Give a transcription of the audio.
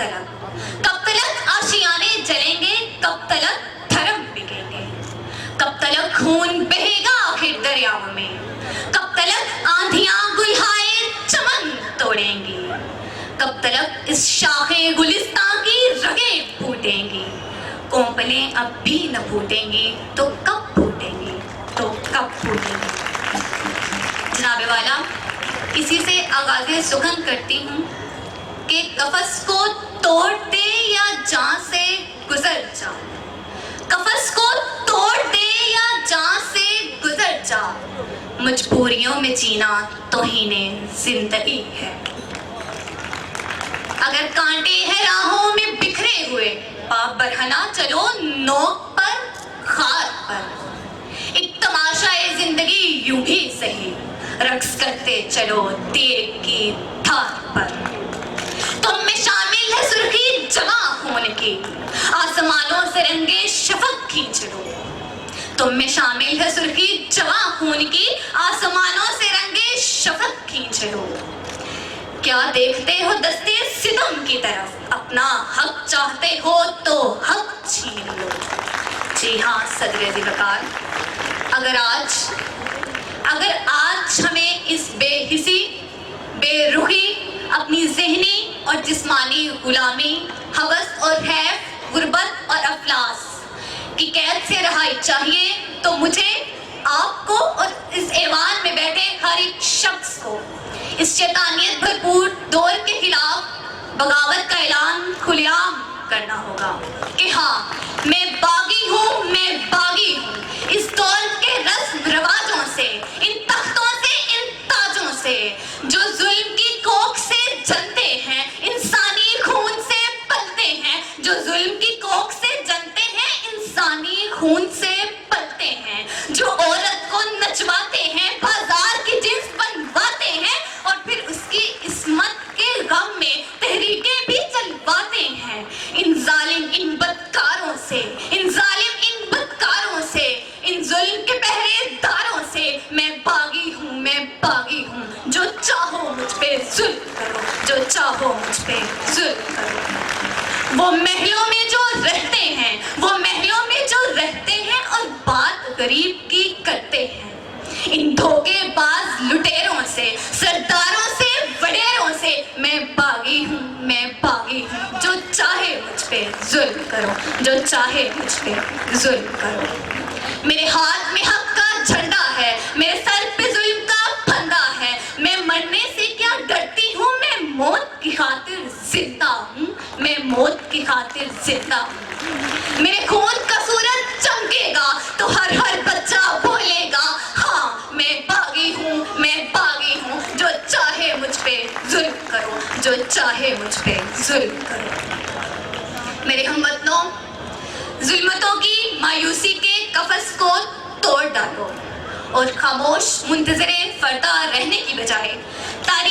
कब तलक आशियाने जलेंगे, कब तलक धर्म बिकेंगे, कब तलक खून बहेगा आखिर दरियाओं में, कब तलक आंधियां गुलहाए चमन तोड़ेंगी, कब तलक इस शाखे गुलिस्तां की रगें फूटेंगी, कोंपलें अब भी न फूटेंगी तो कब फूटेंगी, तो कब फूटेंगी। जनाबे वाला, इसी से आगाज़े सुखन करती हूँ कि कफस को तोड़ दे या जान से गुजर जा, कफस को तोड़ दे या जान से गुजर जा, मजबूरियों में जीना तौहीने जिंदगी है। अगर कांटे हैं राहों में बिखरे हुए, पाप बरहना चलो नोक पर खार पर, एक तमाशा है जिंदगी यूं ही सही, रक्स करते चलो तीर की धार पर। तुम में शामिल है सुर्खी जमा खून की, आसमानों से रंगे शफक खींच लो, तुम में शामिल है सुर्खी जमा खून की, आसमानों से रंगे शफक खींच लो। क्या देखते हो दस्ते सितम की तरफ, अपना हक चाहते हो तो हक छीन लो। जी हाँ सदरे ज़िवकार, अगर आज हमें इस बेहिसी, बेरुखी, अपनी ज़हनी और जिस्मानी गुलामी, हवस और हैफ, गुर्बत और अफलास की कैद से रहाई चाहिए, तो मुझे, आपको और इस ऐवान में बैठे हर एक शख्स को इस शैतानियत भरपूर दौर के खिलाफ बगावत का ऐलान खुलेआम करना होगा कि हाँ, मैं बागी हूँ, मैं बागी हूँ इस दौर के रस्म रवाजों से, इन तख्तों से, इन ताजों से जो जुल्म की कोख से जनते हैं, इंसानी खून से पलते हैं, जो जुल्म की कोख से जनते हैं, इंसानी खून से पलते हैं, जो औरत को नचवाते हैं, बाजार की जिन्स बनवाते हैं और फिर उसकी इस्मत के गम में तहरीकें भी चलवाते हैं। इन जालिम, इन बदकारों से, इन जालिम, इन बदकारों से, इन जुल्म के पहरेदारों से मैं बागी हूँ, मैं बागी हूँ। जो चाहो मुझ पे जुल्म करो, जो चाहो मुझ पे जुल्म करो। वो महलों में जो रहते हैं, वो महलों में जो रहते हैं और बात गरीब की करते हैं, इन धोखेबाज लुटेरों से, सरदारों से, वडेरों से मैं बागी हूँ, मैं बागी हूँ। जो चाहे मुझ पे जुल्म करो, जो चाहे मुझ पे जुल्म करो। मेरे हाथ में हक का झंडा है, मेरे सर पे जुल्म का फंदा है, मैं मरने से क्या डरती हूँ, मैं मौत की खातिर जिंदा हूँ, मैं मौत की खातिर जिंदा हूँ। मेरे खून का सूरज चमकेगा तो हर हर बच्चा बोलेगा, हाँ मैं बागी हूँ, मैं बागी हूँ। जो चाहे मुझ पे जुल्म करो, जो चाहे मुझ पे जुल्म करो। मेरे हमवतनों, जुल्मतों की मायूसी के कफस को तोड़ डालो और खामोश मुंतज़िरे फरदा रहने की बजाय तारीख